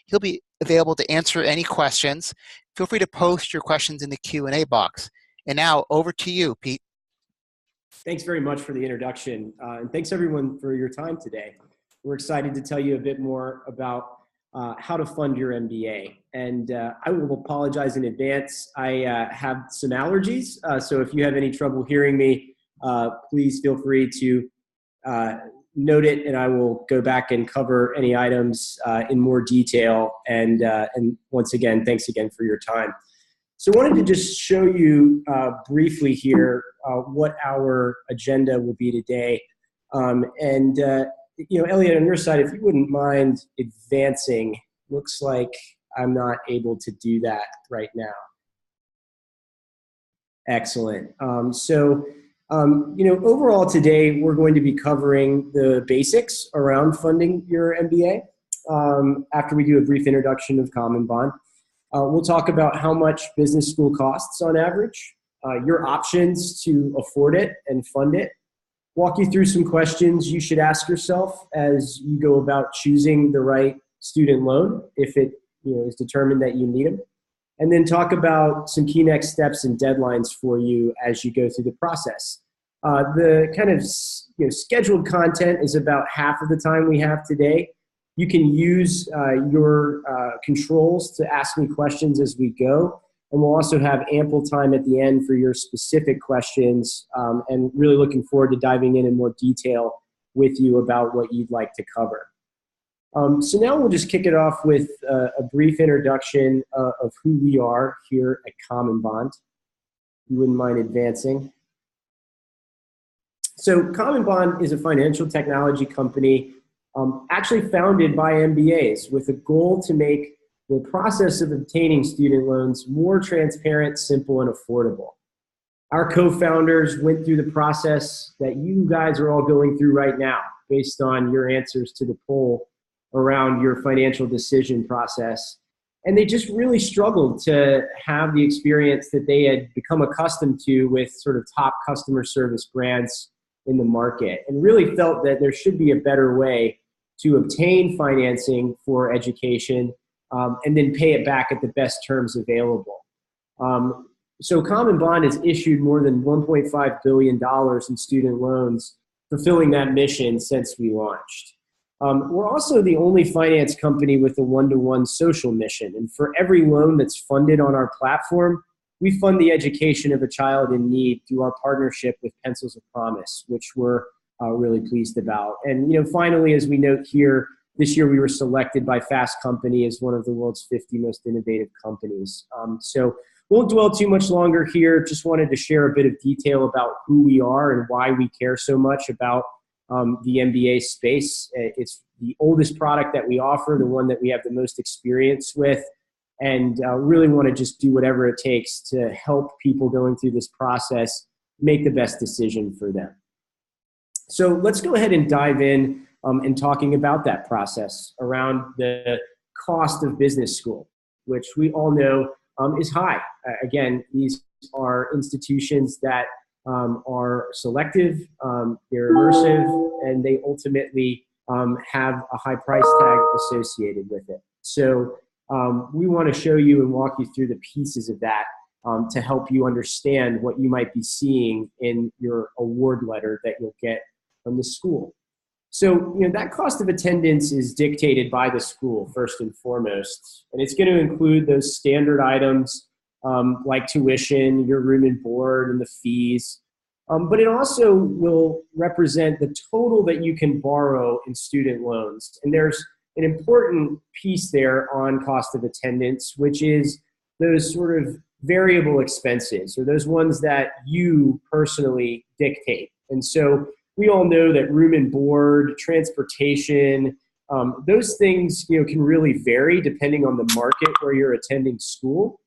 He'll be available to answer any questions. Feel free to post your questions in the Q&A box. And now over to you, Pete. Thanks very much for the introduction. And thanks everyone for your time today. We're excited to tell you a bit more about how to fund your MBA. And I will apologize in advance. I have some allergies. So if you have any trouble hearing me, please feel free to note it, and I will go back and cover any items in more detail. And once again, thanks again for your time. So I wanted to just show you briefly here what our agenda will be today. Elliot, on your side, if you wouldn't mind advancing, looks like I'm not able to do that right now. Excellent. Overall today, we're going to be covering the basics around funding your MBA after we do a brief introduction of CommonBond. We'll talk about how much business school costs on average, your options to afford it and fund it, walk you through some questions you should ask yourself as you go about choosing the right student loan if it is determined that you need them, and then talk about some key next steps and deadlines for you as you go through the process. The kind of scheduled content is about half of the time we have today. You can use your controls to ask me questions as we go. And we'll also have ample time at the end for your specific questions, and really looking forward to diving in more detail with you about what you'd like to cover. So now we'll just kick it off with a brief introduction of who we are here at CommonBond. If you wouldn't mind advancing. So CommonBond is a financial technology company actually founded by MBAs with a goal to make the process of obtaining student loans more transparent, simple, and affordable. Our co-founders went through the process that you guys are all going through right now based on your answers to the poll around your financial decision process. And they just really struggled to have the experience that they had become accustomed to with sort of top customer service brands in the market, and really felt that there should be a better way to obtain financing for education and then pay it back at the best terms available. So CommonBond has issued more than $1.5 billion in student loans, fulfilling that mission since we launched. We're also the only finance company with a one-to-one social mission. And for every loan that's funded on our platform, we fund the education of a child in need through our partnership with Pencils of Promise, which we're really pleased about. And finally, as we note here, this year we were selected by Fast Company as one of the world's 50 most innovative companies. So won't dwell too much longer here. Just wanted to share a bit of detail about who we are and why we care so much about the MBA space. It's the oldest product that we offer, the one that we have the most experience with, and really want to just do whatever it takes to help people going through this process make the best decision for them. So let's go ahead and dive in talking about that process around the cost of business school, which we all know is high. Again, these are institutions that are selective, they're immersive, and they ultimately have a high price tag associated with it. So we want to show you and walk you through the pieces of that to help you understand what you might be seeing in your award letter that you'll get from the school. So, that cost of attendance is dictated by the school first and foremost, and it's going to include those standard items like tuition, your room and board, and the fees. But it also will represent the total that you can borrow in student loans. And there's an important piece there on cost of attendance, which is those sort of variable expenses, or those ones that you personally dictate. And so we all know that room and board, transportation, those things can really vary depending on the market where you're attending school,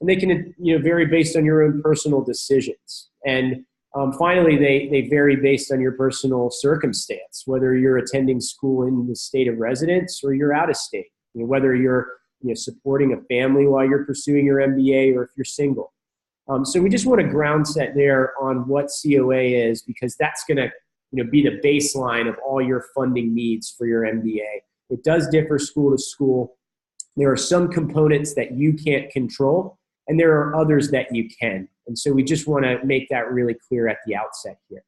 and they can vary based on your own personal decisions. And finally, they vary based on your personal circumstance, whether you're attending school in the state of residence or you're out of state, whether you're supporting a family while you're pursuing your MBA or if you're single. So we just want to ground set there on what COA is, because that's going to be the baseline of all your funding needs for your MBA. It does differ school to school, There are some components that you can't control, and there are others that you can. And so we just want to make that really clear at the outset here.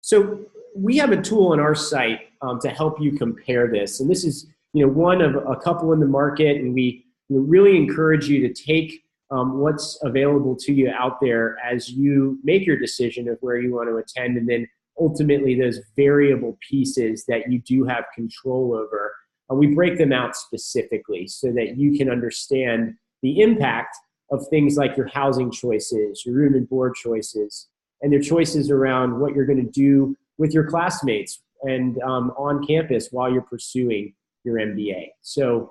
So we have a tool on our site to help you compare this. And this is one of a couple in the market, and we really encourage you to take what's available to you out there as you make your decision of where you want to attend, and then ultimately those variable pieces that you do have control over. We break them out specifically so that you can understand the impact of things like your housing choices, your room and board choices, and their choices around what you're going to do with your classmates and on campus while you're pursuing your MBA. So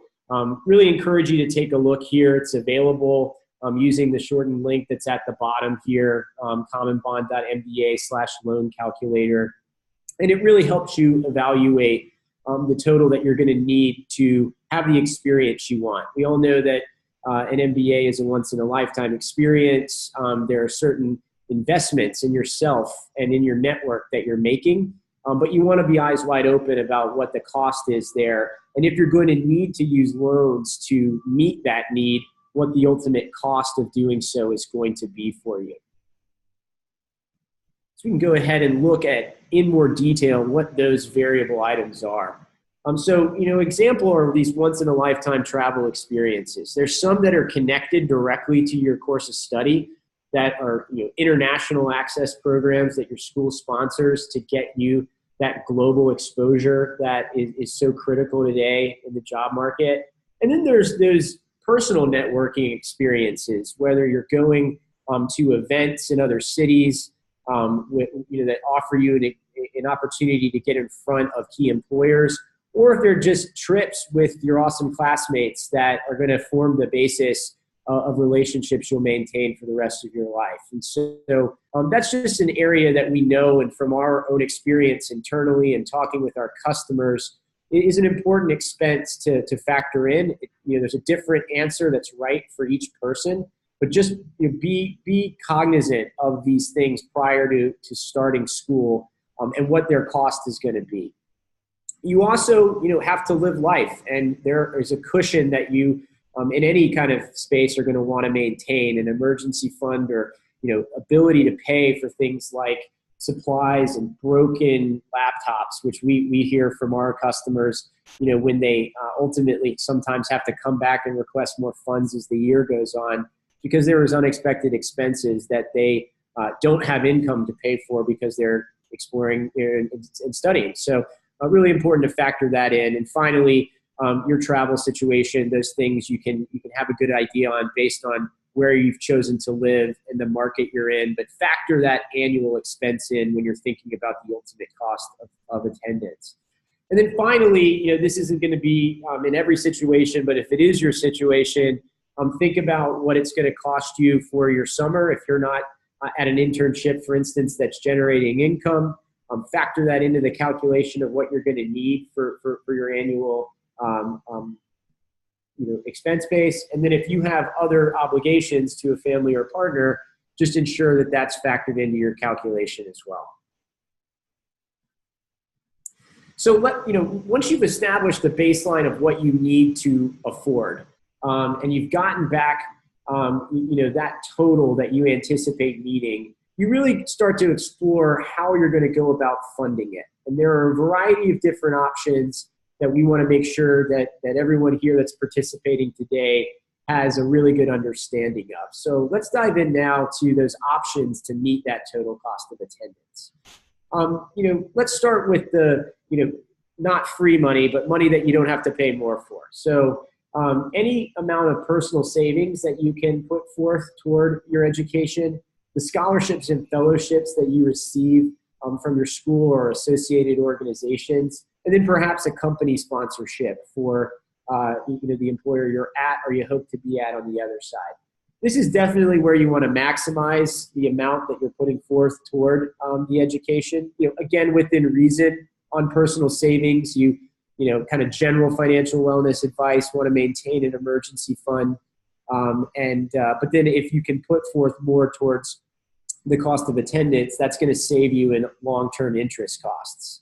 really encourage you to take a look here. It's available using the shortened link that's at the bottom here, commonbond.mba/loan calculator. And it really helps you evaluate the total that you're going to need to have the experience you want. We all know that an MBA is a once-in-a-lifetime experience. There are certain investments in yourself and in your network that you're making, but you want to be eyes wide open about what the cost is there. And if you're going to need to use loans to meet that need, what the ultimate cost of doing so is going to be for you. So we can go ahead and look at in more detail what those variable items are. Example are these once-in-a-lifetime travel experiences. There's some that are connected directly to your course of study that are international access programs that your school sponsors to get you that global exposure that is so critical today in the job market. And then there's those personal networking experiences, whether you're going to events in other cities that offer you an opportunity to get in front of key employers, or if they're just trips with your awesome classmates that are going to form the basis of relationships you'll maintain for the rest of your life. And so that's just an area that we know, and from our own experience internally and talking with our customers, it is an important expense to factor in. There's a different answer that's right for each person, but just be cognizant of these things prior to starting school and what their cost is going to be. You also have to live life, and there is a cushion that you in any kind of space are going to want to maintain, an emergency fund or ability to pay for things like supplies and broken laptops, which we hear from our customers when they ultimately sometimes have to come back and request more funds as the year goes on, because there is unexpected expenses that they don't have income to pay for because they're exploring and studying. So really important to factor that in. And finally, your travel situation, those things you can have a good idea on based on where you've chosen to live and the market you're in, but factor that annual expense in when you're thinking about the ultimate cost of attendance. And then finally, this isn't going to be in every situation, but if it is your situation, think about what it's going to cost you for your summer. If you're not at an internship, for instance, that's generating income, factor that into the calculation of what you're going to need for your annual expense base. And then if you have other obligations to a family or partner, just ensure that that's factored into your calculation as well. So once you've established the baseline of what you need to afford, and you've gotten back that total that you anticipate needing, you really start to explore how you're going to go about funding it. And there are a variety of different options that we want to make sure that everyone here that's participating today has a really good understanding of. So let's dive in now to those options to meet that total cost of attendance. Let's start with the, not free money, but money that you don't have to pay more for. So any amount of personal savings that you can put forth toward your education, the scholarships and fellowships that you receive from your school or associated organizations, and then perhaps a company sponsorship for the employer you're at or you hope to be at on the other side. This is definitely where you want to maximize the amount that you're putting forth toward the education. Again, within reason. On personal savings, kind of general financial wellness advice, want to maintain an emergency fund, but then if you can put forth more towards the cost of attendance, that's going to save you in long-term interest costs.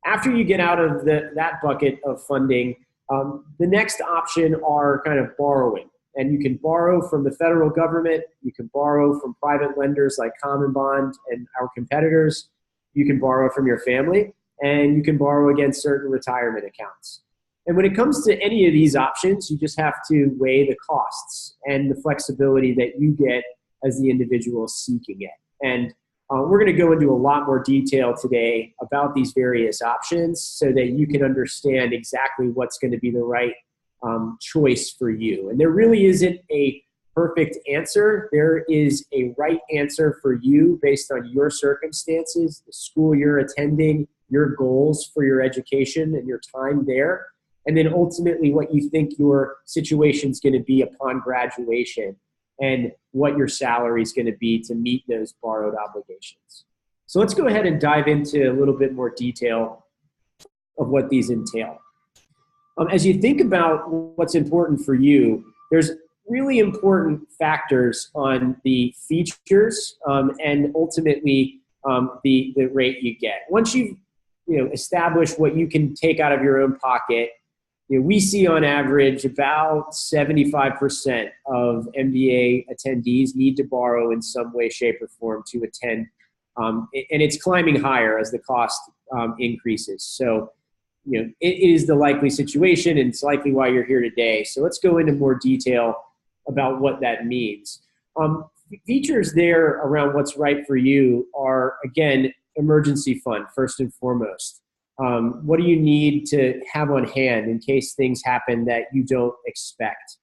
After you get out of that bucket of funding, The next option are kind of borrowing. And you can borrow from the federal government. You can borrow from private lenders like CommonBond and our competitors. You can borrow from your family. And you can borrow against certain retirement accounts. And when it comes to any of these options, you just have to weigh the costs and the flexibility that you get as the individual seeking it. And we're going to go into a lot more detail today about these various options so that you can understand exactly what's going to be the right choice for you. And there really isn't a perfect answer. There is a right answer for you based on your circumstances, the school you're attending, your goals for your education and your time there, and then ultimately what you think your situation is going to be upon graduation and what your salary is going to be to meet those borrowed obligations. So let's go ahead and dive into a little bit more detail of what these entail. As you think about what's important for you, there's really important factors on the features and ultimately the rate you get. Once you've established what you can take out of your own pocket, we see on average about 75% of MBA attendees need to borrow in some way, shape, or form to attend. And it's climbing higher as the cost increases. So, it is the likely situation, and it's likely why you're here today. So let's go into more detail about what that means. Features there around what's right for you are, again, emergency fund, first and foremost. What do you need to have on hand in case things happen that you don't expect?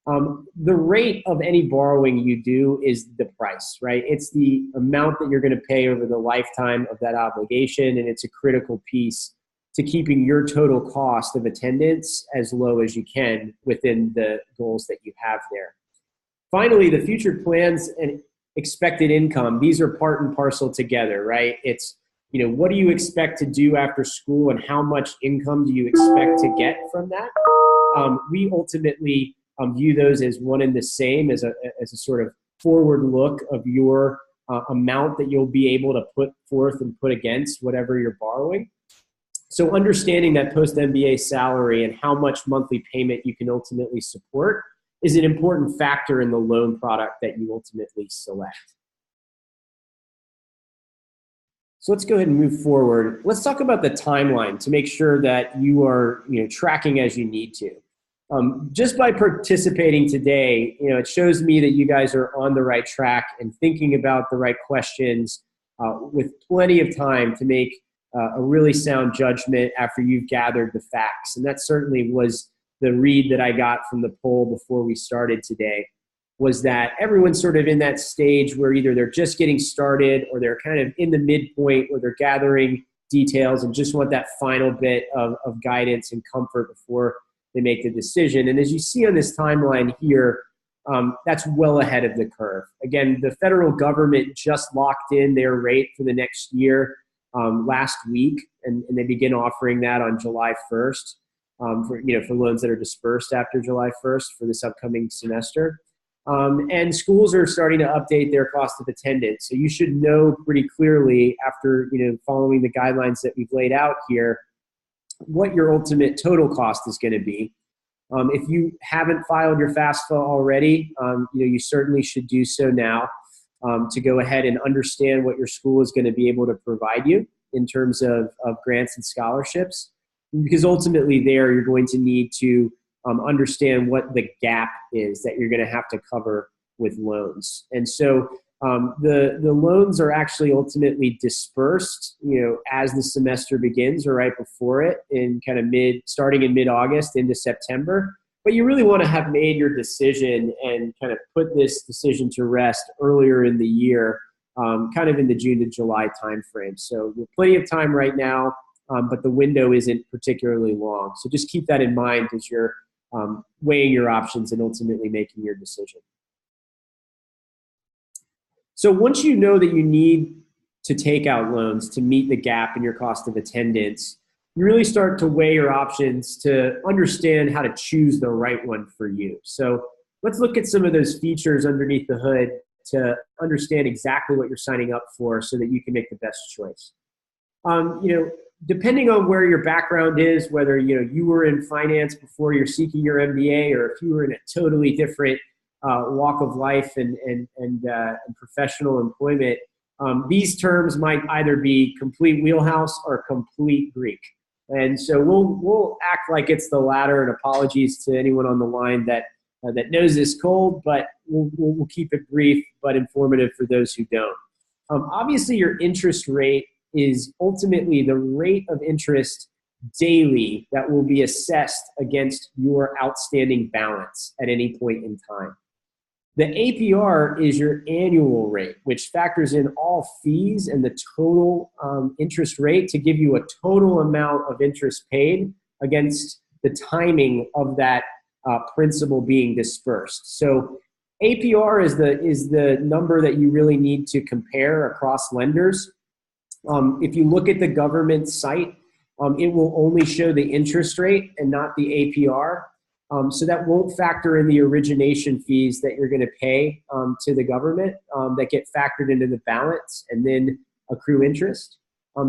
The rate of any borrowing you do is the price, right? It's the amount that you're going to pay over the lifetime of that obligation, and it's a critical piece to keeping your total cost of attendance as low as you can within the goals that you have there. Finally, the future plans and expected income, these are part and parcel together, right? It's, what do you expect to do after school and how much income do you expect to get from that? We ultimately view those as one and the same, as a sort of forward look of your amount that you'll be able to put forth and put against whatever you're borrowing. So understanding that post-MBA salary and how much monthly payment you can ultimately support is an important factor in the loan product that you ultimately select. So let's go ahead and move forward. Let's talk about the timeline to make sure that you are tracking as you need to. Just by participating today, it shows me that you guys are on the right track and thinking about the right questions with plenty of time to make a really sound judgment after you've gathered the facts. And that certainly was the read that I got from the poll before we started today, was that everyone's sort of in that stage where either they're just getting started or they're kind of in the midpoint where they're gathering details and just want that final bit of guidance and comfort before they make the decision. And as you see on this timeline here, that's well ahead of the curve. Again, the federal government just locked in their rate for the next year last week, and they begin offering that on July 1st for loans that are dispersed after July 1st for this upcoming semester. And schools are starting to update their cost of attendance. So you should know pretty clearly after following the guidelines that we've laid out here what your ultimate total cost is going to be. If you haven't filed your FAFSA already, you certainly should do so now to go ahead and understand what your school is going to be able to provide you in terms of grants and scholarships. Because ultimately there you're going to need to understand what the gap is that you're going to have to cover with loans. And so the loans are actually ultimately dispersed, as the semester begins or right before it in kind of starting in mid-August into September. But you really want to have made your decision and kind of put this decision to rest earlier in the year, kind of in the June to July timeframe. So we have plenty of time right now, but the window isn't particularly long. So just keep that in mind as you're weighing your options and ultimately making your decision. So once you know that you need to take out loans to meet the gap in your cost of attendance, you really start to weigh your options to understand how to choose the right one for you. So let's look at some of those features underneath the hood to understand exactly what you're signing up for so that you can make the best choice. depending on where your background is, whether you were in finance before you're seeking your MBA, or if you were in a totally different walk of life and professional employment, these terms might either be complete wheelhouse or complete Greek. And so we'll act like it's the latter, and apologies to anyone on the line that knows this cold, but we'll keep it brief but informative for those who don't. Obviously, your interest rate is ultimately the rate of interest daily that will be assessed against your outstanding balance at any point in time. The APR is your annual rate, which factors in all fees and the total interest rate to give you a total amount of interest paid against the timing of that principal being dispersed. So APR is the number that you really need to compare across lenders. If you look at the government site, it will only show the interest rate and not the APR. So that won't factor in the origination fees that you're going to pay to the government that get factored into the balance and then accrue interest.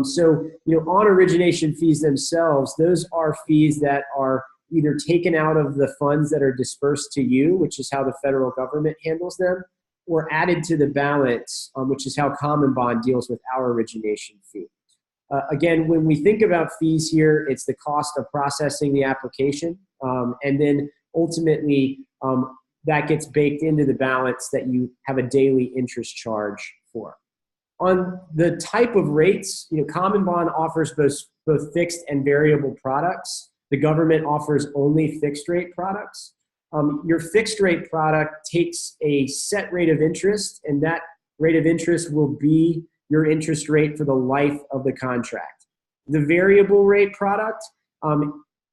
So on origination fees themselves, those are fees that are either taken out of the funds that are dispersed to you, which is how the federal government handles them, or added to the balance, which is how CommonBond deals with our origination fee. Again, when we think about fees here, it's the cost of processing the application, and then ultimately that gets baked into the balance that you have a daily interest charge for. On the type of rates, CommonBond offers both fixed and variable products. The government offers only fixed rate products. Your fixed rate product takes a set rate of interest, and that rate of interest will be your interest rate for the life of the contract. The variable rate product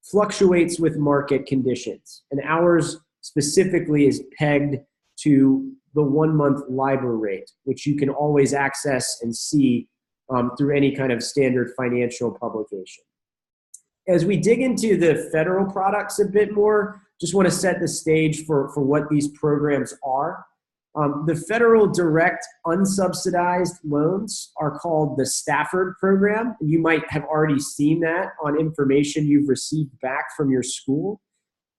fluctuates with market conditions, and ours specifically is pegged to the 1-month LIBOR rate, which you can always access and see through any kind of standard financial publication. As we dig into the federal products a bit more, just want to set the stage for what these programs are. The federal direct unsubsidized loans are called the Stafford program. You might have already seen that on information you've received back from your school.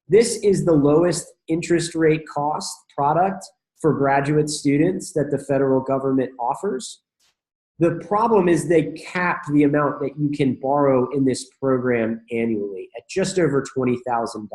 This is the lowest interest rate cost product for graduate students that the federal government offers. The problem is they cap the amount that you can borrow in this program annually at just over $20,000.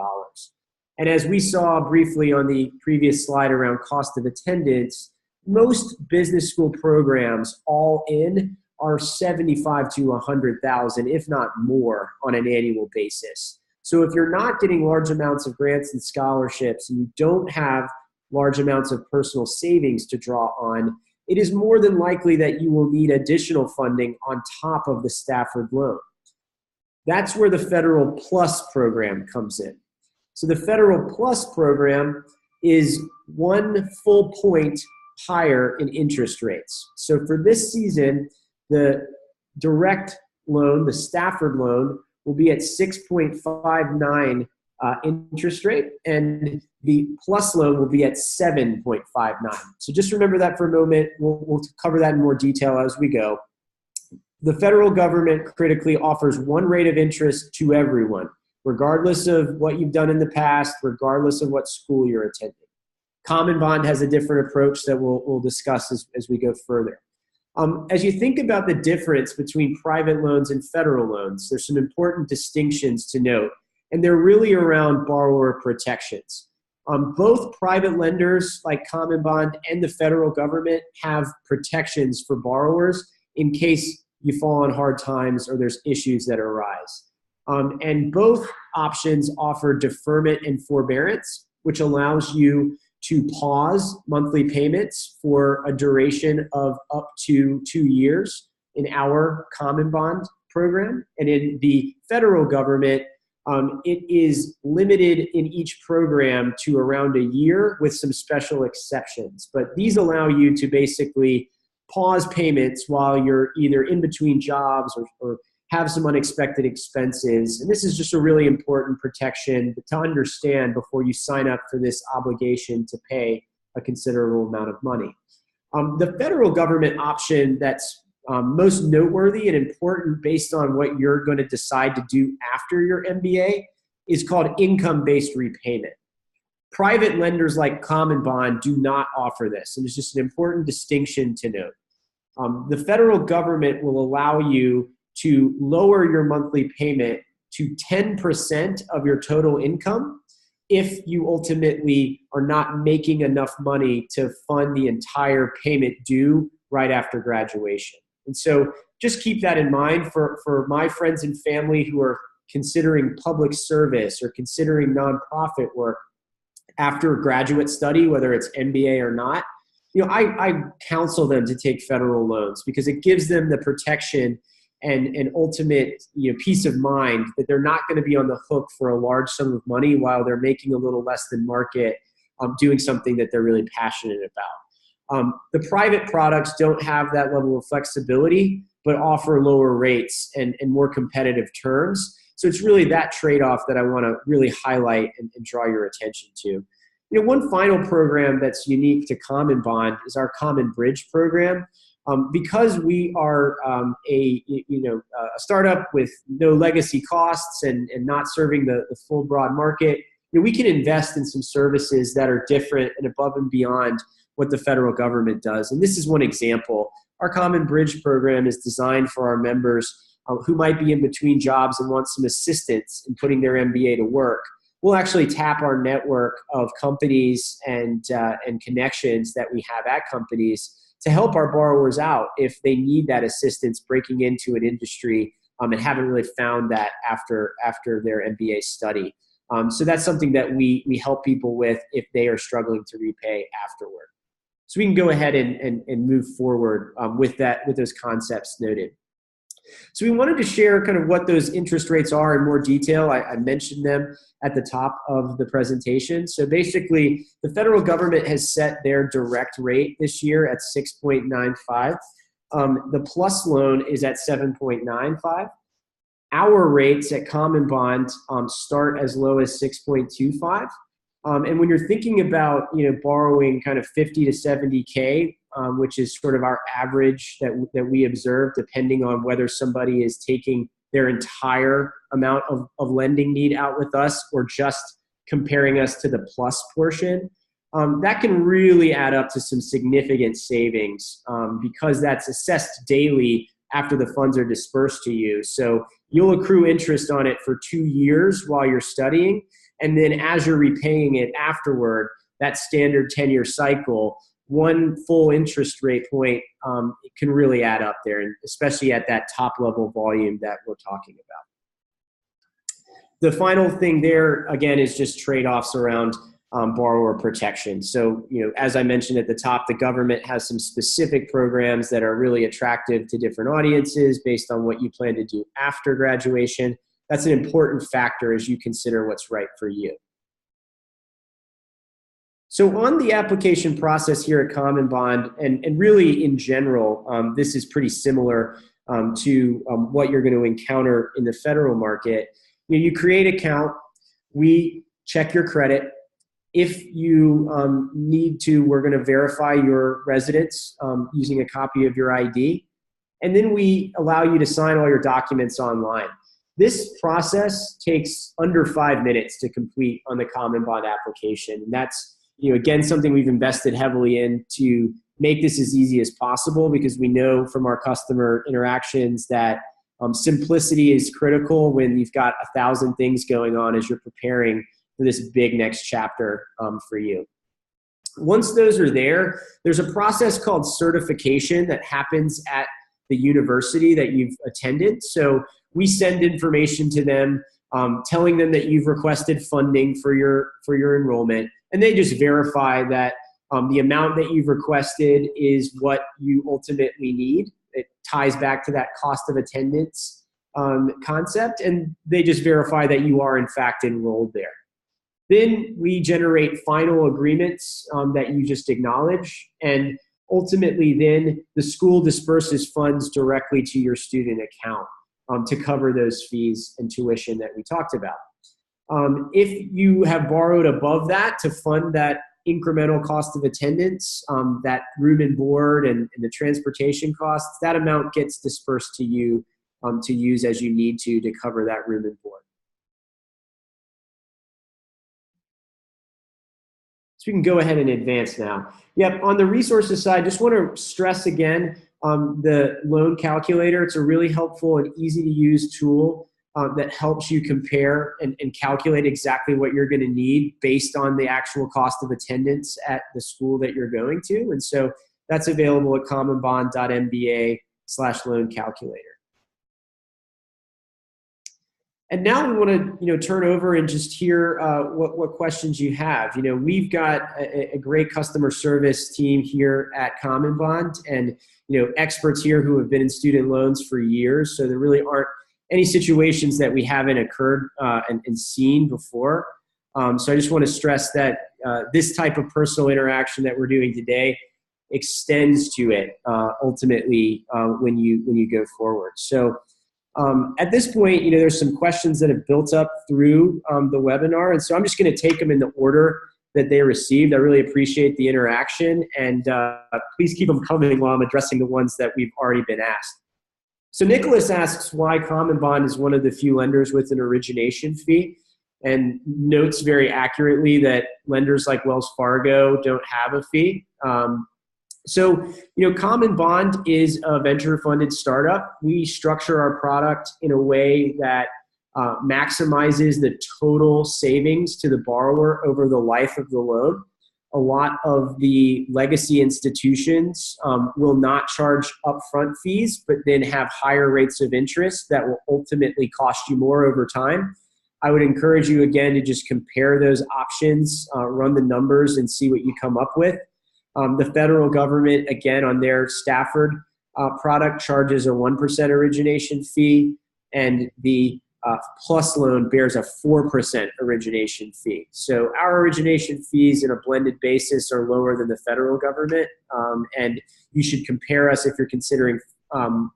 And as we saw briefly on the previous slide around cost of attendance, most business school programs all in are $75,000 to $100,000, if not more, on an annual basis. So if you're not getting large amounts of grants and scholarships and you don't have large amounts of personal savings to draw on, it is more than likely that you will need additional funding on top of the Stafford loan. That's where the Federal Plus program comes in. So the Federal Plus program is 1 full point higher in interest rates. So for this season, the direct loan, the Stafford loan, will be at 6.59 interest rate, and the plus loan will be at 7.59. So just remember that for a moment. We'll cover that in more detail as we go. The federal government critically offers one rate of interest to everyone, regardless of what you've done in the past, regardless of what school you're attending. CommonBond has a different approach that we'll discuss as we go further. As you think about the difference between private loans and federal loans, there's some important distinctions to note, and they're really around borrower protections. Both private lenders like CommonBond and the federal government have protections for borrowers in case you fall on hard times or there's issues that arise. And both options offer deferment and forbearance, which allows you to pause monthly payments for a duration of up to 2 years in our CommonBond program. And in the federal government, it is limited in each program to around a year with some special exceptions. But these allow you to basically pause payments while you're either in between jobs or have some unexpected expenses. And this is just a really important protection to understand before you sign up for this obligation to pay a considerable amount of money. The federal government option that's Most noteworthy and important based on what you're going to decide to do after your MBA is called income-based repayment. Private lenders like CommonBond do not offer this, and it's just an important distinction to note. The federal government will allow you to lower your monthly payment to 10% of your total income if you ultimately are not making enough money to fund the entire payment due right after graduation. And so just keep that in mind for my friends and family who are considering public service or considering nonprofit work after graduate study, whether it's MBA or not. I counsel them to take federal loans because it gives them the protection and ultimate peace of mind that they're not going to be on the hook for a large sum of money while they're making a little less than market doing something that they're really passionate about. The private products don't have that level of flexibility, but offer lower rates and more competitive terms. So it's really that trade-off that I want to really highlight and draw your attention to. One final program that's unique to CommonBond is our Common Bridge program. Because we are a startup with no legacy costs and not serving the full broad market, we can invest in some services that are different and above and beyond what the federal government does. And this is one example. Our Common Bridge program is designed for our members who might be in between jobs and want some assistance in putting their MBA to work. We'll actually tap our network of companies and connections that we have at companies to help our borrowers out if they need that assistance breaking into an industry and haven't really found that after their MBA study. So that's something that we help people with if they are struggling to repay afterward. So we can go ahead and move forward with those concepts noted. So we wanted to share kind of what those interest rates are in more detail. I mentioned them at the top of the presentation. So basically, the federal government has set their direct rate this year at 6.95. The plus loan is at 7.95. Our rates at CommonBond start as low as 6.25. And when you're thinking about borrowing kind of 50 to 70K, which is sort of our average that we observe, depending on whether somebody is taking their entire amount of lending need out with us or just comparing us to the plus portion, that can really add up to some significant savings because that's assessed daily after the funds are dispersed to you. So you'll accrue interest on it for 2 years while you're studying. And then as you're repaying it afterward, that standard 10-year cycle, one full interest rate point it can really add up there, and especially at that top level volume that we're talking about. The final thing there, again, is just trade-offs around borrower protection. So, as I mentioned at the top, the government has some specific programs that are really attractive to different audiences based on what you plan to do after graduation. That's an important factor as you consider what's right for you. So on the application process here at CommonBond, and really in general, this is pretty similar to what you're going to encounter in the federal market. You create an account, we check your credit. If you need to, we're going to verify your residence using a copy of your ID. And then we allow you to sign all your documents online. This process takes under 5 minutes to complete on the CommonBond application. And that's, again, something we've invested heavily in to make this as easy as possible because we know from our customer interactions that simplicity is critical when you've got 1,000 things going on as you're preparing for this big next chapter for you. Once those are there, there's a process called certification that happens at the university that you've attended. So we send information to them telling them that you've requested funding for your enrollment, and they just verify that the amount that you've requested is what you ultimately need. It ties back to that cost of attendance concept, and they just verify that you are in fact enrolled there. Then we generate final agreements that you just acknowledge, and ultimately then the school disperses funds directly to your student account to cover those fees and tuition that we talked about. If you have borrowed above that to fund that incremental cost of attendance, that room and board and the transportation costs, that amount gets dispersed to you to use as you need to cover that room and board. So we can go ahead and advance now. Yep, on the resources side, just want to stress again the loan calculator. It's a really helpful and easy to use tool that helps you compare and calculate exactly what you're going to need based on the actual cost of attendance at the school that you're going to. And so that's available at commonbond.mba/loan calculator. And now we want to, turn over and just hear what questions you have. We've got a great customer service team here at CommonBond, and experts here who have been in student loans for years. So there really aren't any situations that we haven't occurred and seen before. So I just want to stress that this type of personal interaction that we're doing today extends to it ultimately when you go forward. So. At this point, there's some questions that have built up through the webinar, and so I'm just going to take them in the order that they received. I really appreciate the interaction, and please keep them coming while I'm addressing the ones that we've already been asked. So Nicholas asks why CommonBond is one of the few lenders with an origination fee, and notes very accurately that lenders like Wells Fargo don't have a fee. So, CommonBond is a venture-funded startup. We structure our product in a way that maximizes the total savings to the borrower over the life of the loan. A lot of the legacy institutions will not charge upfront fees, but then have higher rates of interest that will ultimately cost you more over time. I would encourage you, again, to just compare those options, run the numbers, and see what you come up with. The federal government, again, on their Stafford product charges a 1% origination fee, and the Plus loan bears a 4% origination fee. So our origination fees in a blended basis are lower than the federal government, and you should compare us if you're considering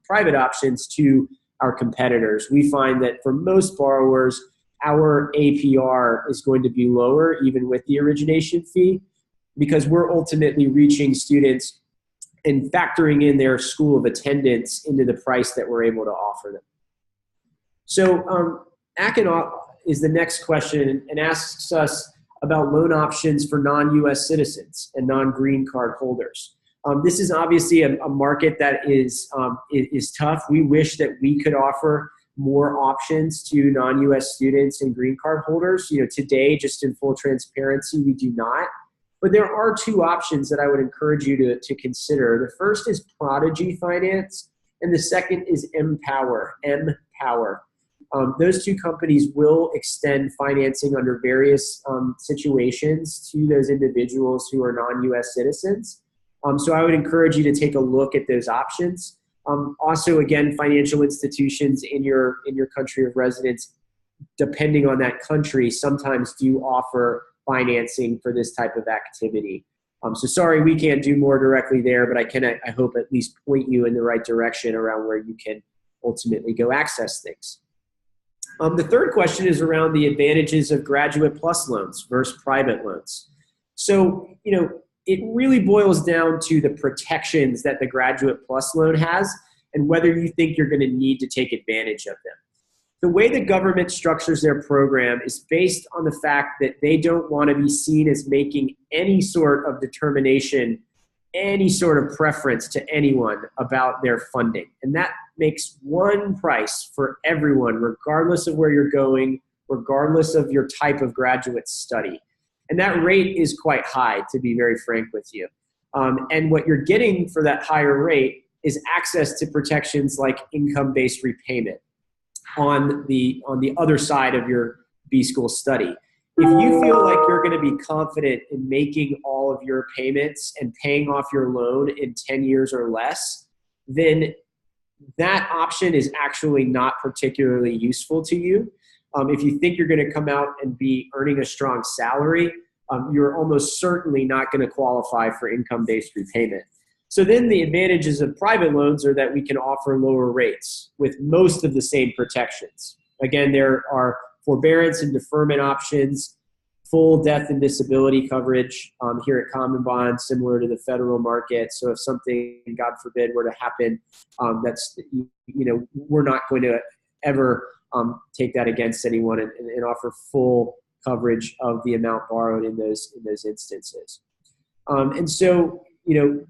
private options to our competitors. We find that for most borrowers, our APR is going to be lower even with the origination fee, because we're ultimately reaching students and factoring in their school of attendance into the price that we're able to offer them. So Akin is the next question and asks us about loan options for non-US citizens and non-green card holders. This is obviously a market that is tough. We wish that we could offer more options to non-US students and green card holders. Today, just in full transparency, we do not. But there are two options that I would encourage you to consider. The first is Prodigy Finance, and the second is Empower. Those two companies will extend financing under various situations to those individuals who are non-US citizens. So I would encourage you to take a look at those options. Also, again, financial institutions in your country of residence, depending on that country, sometimes do offer financing for this type of activity. So sorry, we can't do more directly there, but I hope at least point you in the right direction around where you can ultimately go access things. The third question is around the advantages of Graduate Plus loans versus private loans. So, it really boils down to the protections that the Graduate Plus loan has and whether you think you're going to need to take advantage of them. The way the government structures their program is based on the fact that they don't want to be seen as making any sort of determination, any sort of preference to anyone about their funding. And that makes one price for everyone, regardless of where you're going, regardless of your type of graduate study. And that rate is quite high, to be very frank with you. And what you're getting for that higher rate is access to protections like income-based repayment on the other side of your B-school study. If you feel like you're going to be confident in making all of your payments and paying off your loan in 10 years or less, then that option is actually not particularly useful to you. If you think you're going to come out and be earning a strong salary, you're almost certainly not going to qualify for income-based repayment. So then the advantages of private loans are that we can offer lower rates with most of the same protections. Again, there are forbearance and deferment options, full death and disability coverage here at CommonBond, similar to the federal market. So if something, God forbid, were to happen, we're not going to ever take that against anyone and offer full coverage of the amount borrowed in those instances. And so,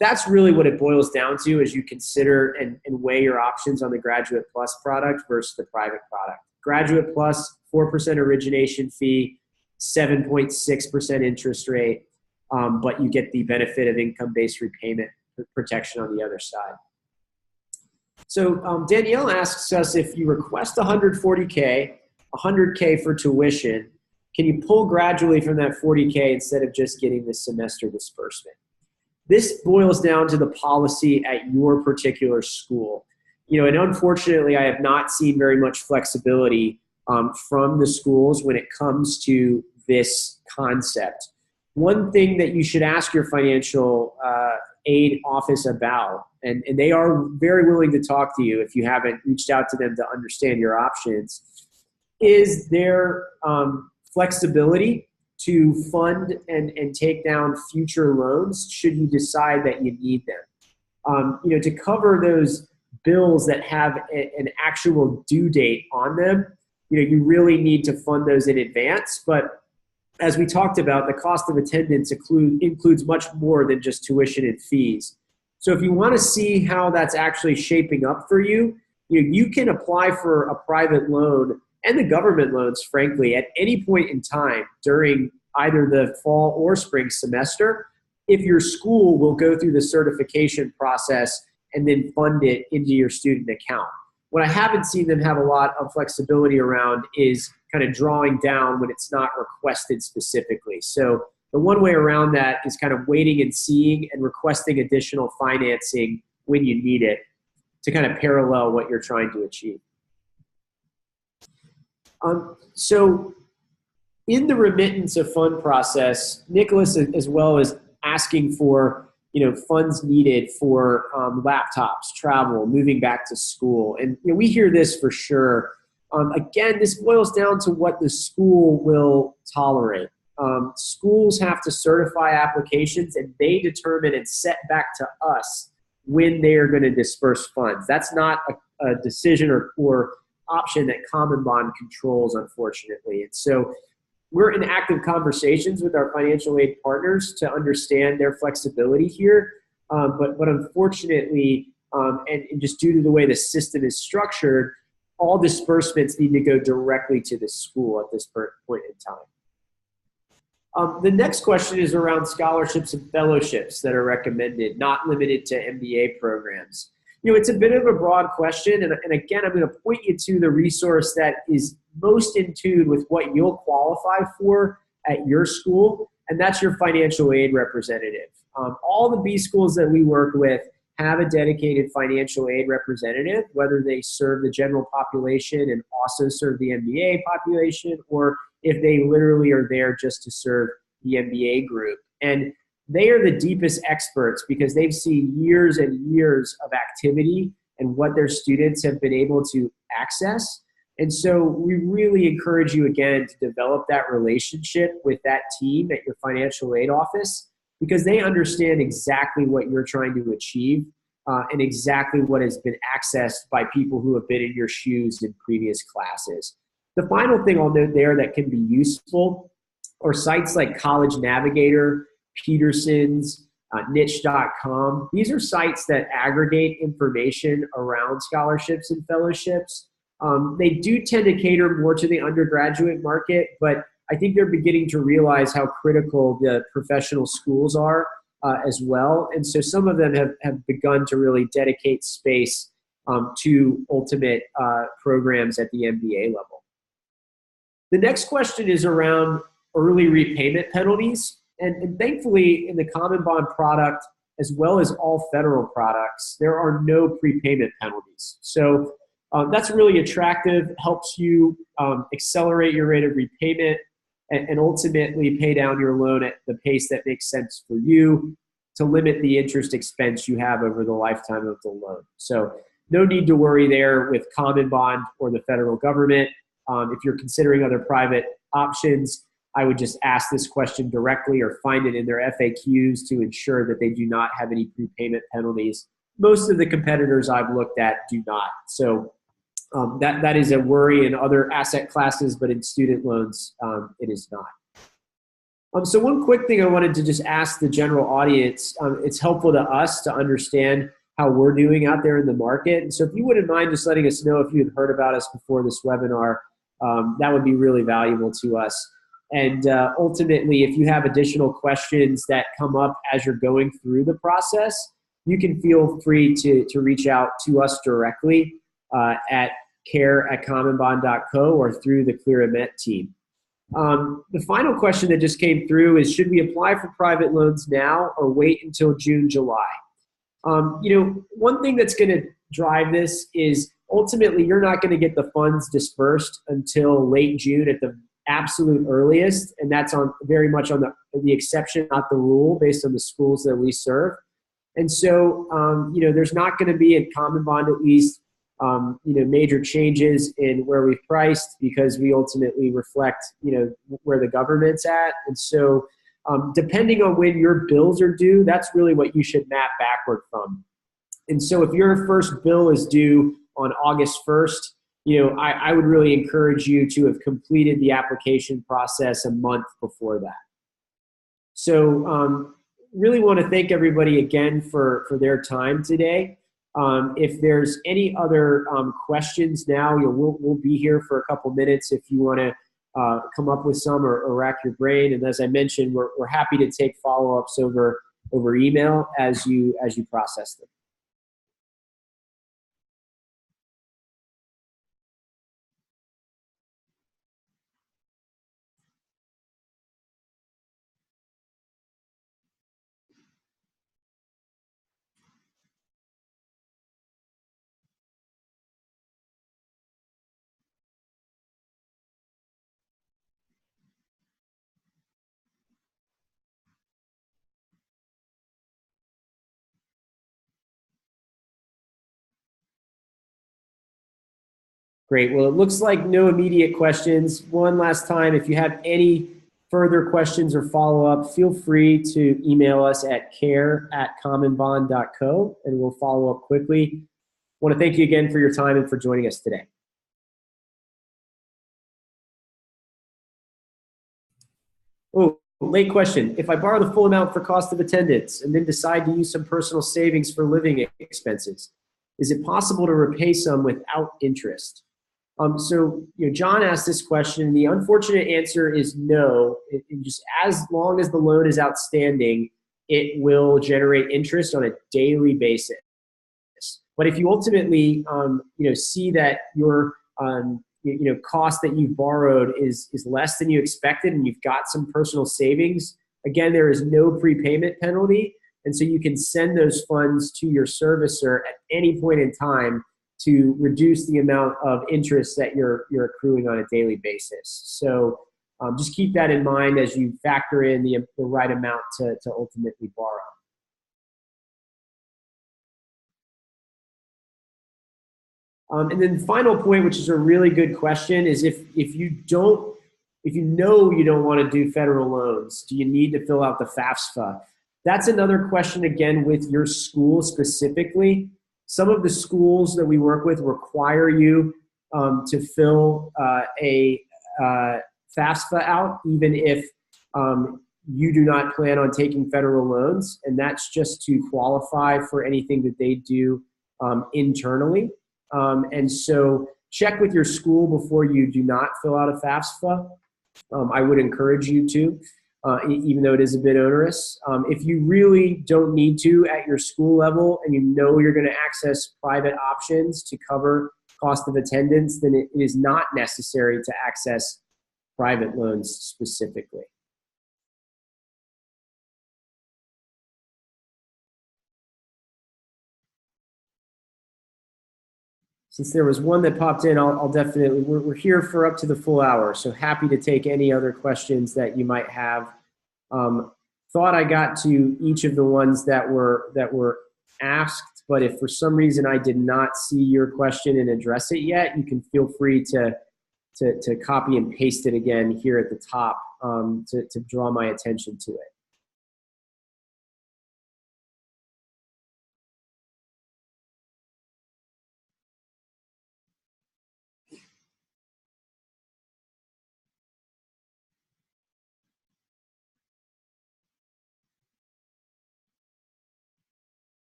that's really what it boils down to as you consider and weigh your options on the Graduate Plus product versus the private product. Graduate Plus, 4% origination fee, 7.6% interest rate, but you get the benefit of income-based repayment protection on the other side. So Danielle asks us, if you request $140K, $100K for tuition, can you pull gradually from that $40K instead of just getting the semester disbursement? This boils down to the policy at your particular school. And unfortunately, I have not seen very much flexibility from the schools when it comes to this concept. One thing that you should ask your financial aid office about, and they are very willing to talk to you if you haven't reached out to them to understand your options, is their flexibility to fund and take down future loans should you decide that you need them. To cover those bills that have an actual due date on them, you really need to fund those in advance. But as we talked about, the cost of attendance includes much more than just tuition and fees. So if you want to see how that's actually shaping up for you, you can apply for a private loan and the government loans, frankly, at any point in time during either the fall or spring semester, if your school will go through the certification process and then fund it into your student account. What I haven't seen them have a lot of flexibility around is kind of drawing down when it's not requested specifically. So the one way around that is kind of waiting and seeing and requesting additional financing when you need it to kind of parallel what you're trying to achieve. So in the remittance of fund process, Nicholas, as well as asking for funds needed for laptops, travel, moving back to school. And we hear this for sure. Again, this boils down to what the school will tolerate. Schools have to certify applications and they determine and set back to us when they are going to disperse funds. That's not a decision or option that CommonBond controls, unfortunately. And so we're in active conversations with our financial aid partners to understand their flexibility here. But unfortunately, and just due to the way the system is structured, all disbursements need to go directly to the school at this point in time. The next question is around scholarships and fellowships that are recommended, not limited to MBA programs. It's a bit of a broad question, and again, I'm going to point you to the resource that is most in tune with what you'll qualify for at your school, and that's your financial aid representative. All the B schools that we work with have a dedicated financial aid representative, whether they serve the general population and also serve the MBA population, or if they literally are there just to serve the MBA group. And they are the deepest experts because they've seen years and years of activity and what their students have been able to access. And so we really encourage you, again, to develop that relationship with that team at your financial aid office because they understand exactly what you're trying to achieve and exactly what has been accessed by people who have been in your shoes in previous classes. The final thing I'll note there that can be useful are sites like College Navigator, Peterson's, niche.com. These are sites that aggregate information around scholarships and fellowships. They do tend to cater more to the undergraduate market, but I think they're beginning to realize how critical the professional schools are as well. And so some of them have begun to really dedicate space to ultimate programs at the MBA level. The next question is around early repayment penalties. And thankfully, in the CommonBond product, as well as all federal products, there are no prepayment penalties. So that's really attractive, helps you accelerate your rate of repayment and ultimately pay down your loan at the pace that makes sense for you to limit the interest expense you have over the lifetime of the loan. So no need to worry there with CommonBond or the federal government. If you're considering other private options, I would just ask this question directly or find it in their FAQs to ensure that they do not have any prepayment penalties. Most of the competitors I've looked at do not. So that is a worry in other asset classes, but in student loans, it is not. So one quick thing I wanted to just ask the general audience, it's helpful to us to understand how we're doing out there in the market. And so if you wouldn't mind just letting us know if you had heard about us before this webinar, that would be really valuable to us. And ultimately, if you have additional questions that come up as you're going through the process, you can feel free to reach out to us directly at care@commonbond.co or through the ClearEmet team. The final question that just came through is, should we apply for private loans now or wait until June, July? One thing that's going to drive this is ultimately you're not going to get the funds dispersed until late June at the absolute earliest, and that's very much on the exception, not the rule, based on the schools that we serve. And so, there's not going to be in CommonBond at least, major changes in where we've priced, because we ultimately reflect, where the government's at. And so, depending on when your bills are due, that's really what you should map backward from. And so if your first bill is due on August 1st, I would really encourage you to have completed the application process a month before that. So really want to thank everybody again for their time today. If there's any other questions now, we'll be here for a couple minutes if you want to come up with some or rack your brain. And as I mentioned, we're happy to take follow-ups over email as you process them. Great. Well, it looks like no immediate questions. One last time, if you have any further questions or follow-up, feel free to email us at care@commonbond.co, and we'll follow up quickly. I want to thank you again for your time and for joining us today. Oh, late question. If I borrow the full amount for cost of attendance and then decide to use some personal savings for living expenses, is it possible to repay some without interest? So, John asked this question. The unfortunate answer is no. Just as long as the loan is outstanding, it will generate interest on a daily basis. But if you ultimately, see that your, cost that you've borrowed is less than you expected, and you've got some personal savings, again, there is no prepayment penalty, and so you can send those funds to your servicer at any point in time to reduce the amount of interest that you're accruing on a daily basis. So just keep that in mind as you factor in the right amount to ultimately borrow. And then the final point, which is a really good question, is if you know you don't want to do federal loans, do you need to fill out the FAFSA? That's another question, again, with your school specifically. Some of the schools that we work with require you to fill a FAFSA out, even if you do not plan on taking federal loans, and that's just to qualify for anything that they do internally. And so check with your school before you do not fill out a FAFSA. I would encourage you to, even though it is a bit onerous. If you really don't need to at your school level and you know you're going to access private options to cover cost of attendance, then it is not necessary to access private loans specifically. Since there was one that popped in, I'll definitely, we're here for up to the full hour, so happy to take any other questions that you might have. Thought I got to each of the ones that were asked, but if for some reason I did not see your question and address it yet, you can feel free to copy and paste it again here at the top. to draw my attention to it.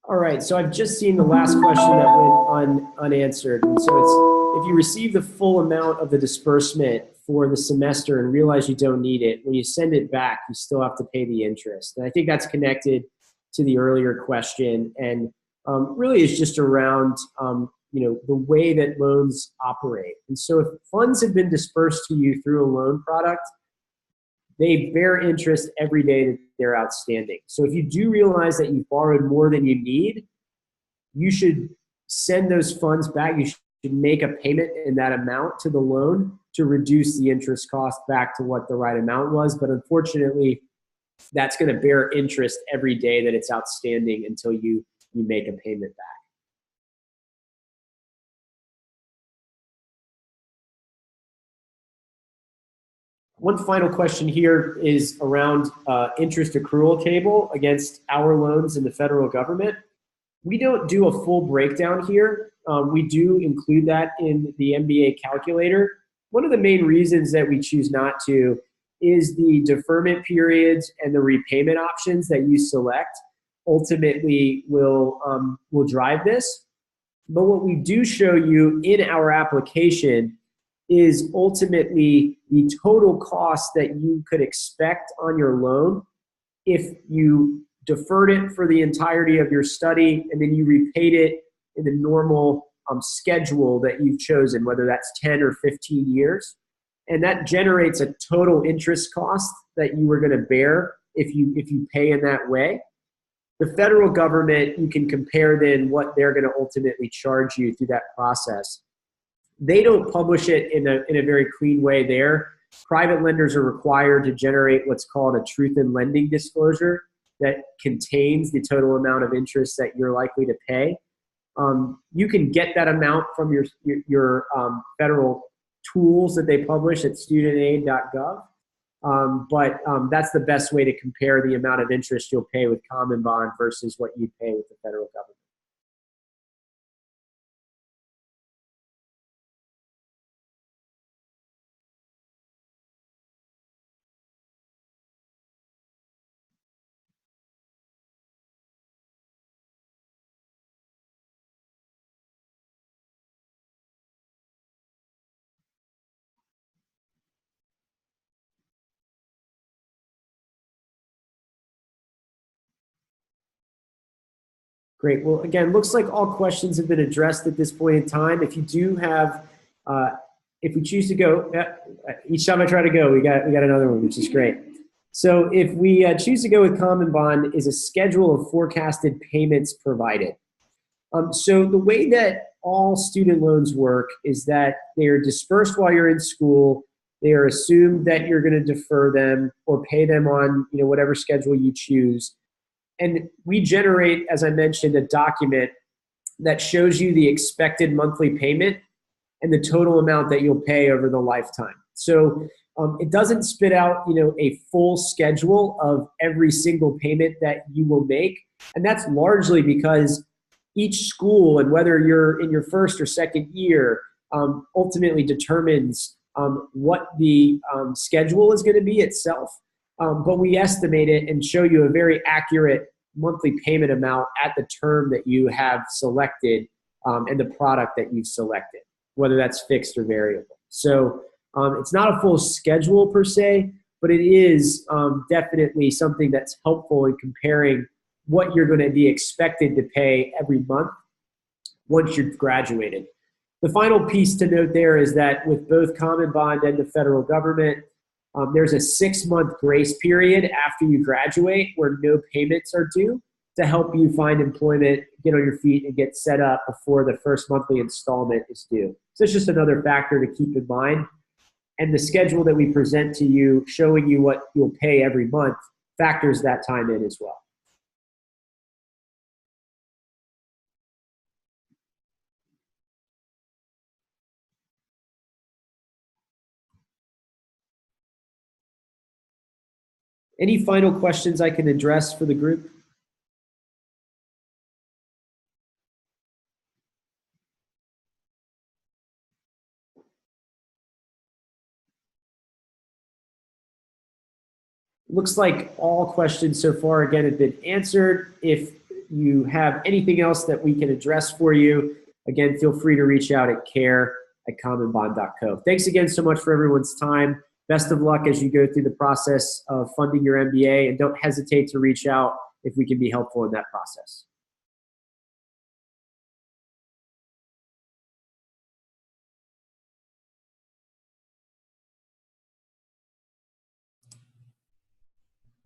All right, so I've just seen the last question that went unanswered. And so it's, if you receive the full amount of the disbursement for the semester and realize you don't need it, when you send it back, you still have to pay the interest. And I think that's connected to the earlier question, and really is just around the way that loans operate. And so if funds have been dispersed to you through a loan product, they bear interest every day that they're outstanding. So if you do realize that you've borrowed more than you need, you should send those funds back. You should make a payment in that amount to the loan to reduce the interest cost back to what the right amount was. But unfortunately, that's going to bear interest every day that it's outstanding until you make a payment back. One final question here is around interest accrual table against our loans in the federal government. We don't do a full breakdown here. We do include that in the MBA calculator. One of the main reasons that we choose not to is the deferment periods and the repayment options that you select ultimately will drive this. But what we do show you in our application is ultimately the total cost that you could expect on your loan if you deferred it for the entirety of your study and then you repaid it in the normal schedule that you've chosen, whether that's 10 or 15 years. And that generates a total interest cost that you were going to bear if you pay in that way. The federal government, you can compare then what they're going to ultimately charge you through that process. They don't publish it in a very clean way there. Private lenders are required to generate what's called a truth in lending disclosure that contains the total amount of interest that you're likely to pay. You can get that amount from your federal tools that they publish at studentaid.gov. But that's the best way to compare the amount of interest you'll pay with CommonBond versus what you pay with the federal government. Great. Well, again, looks like all questions have been addressed at this point in time. If you do have, if we choose to go, each time I try to go, we got another one, which is great. So if we choose to go with CommonBond, is a schedule of forecasted payments provided. So the way that all student loans work is that they are dispersed while you're in school. They are assumed that you're going to defer them or pay them on whatever schedule you choose. And we generate, as I mentioned, a document that shows you the expected monthly payment and the total amount that you'll pay over the lifetime. So it doesn't spit out, a full schedule of every single payment that you will make. And that's largely because each school, and whether you're in your first or second year, ultimately determines what the schedule is going to be itself. But we estimate it and show you a very accurate monthly payment amount at the term that you have selected and the product that you've selected, whether that's fixed or variable. So it's not a full schedule per se, but it is definitely something that's helpful in comparing what you're going to be expected to pay every month once you've graduated. The final piece to note there is that with both CommonBond and the federal government, there's a 6-month grace period after you graduate where no payments are due to help you find employment, get on your feet, and get set up before the first monthly installment is due. So it's just another factor to keep in mind. And the schedule that we present to you, showing you what you'll pay every month, factors that time in as well. Any final questions I can address for the group? Looks like all questions so far, again, have been answered. If you have anything else that we can address for you, again, feel free to reach out at care@commonbond.co. Thanks again so much for everyone's time. Best of luck as you go through the process of funding your MBA, and don't hesitate to reach out if we can be helpful in that process.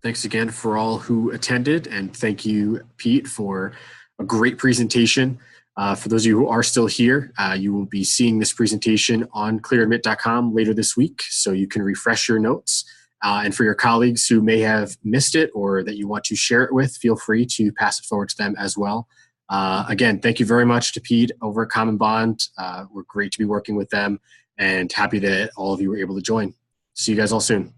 Thanks again for all who attended, and thank you, Pete, for a great presentation. For those of you who are still here, you will be seeing this presentation on clearadmit.com later this week, so you can refresh your notes. And for your colleagues who may have missed it or that you want to share it with, feel free to pass it forward to them as well. Again, thank you very much to Pete over at CommonBond. We're great to be working with them and happy that all of you were able to join. See you guys all soon.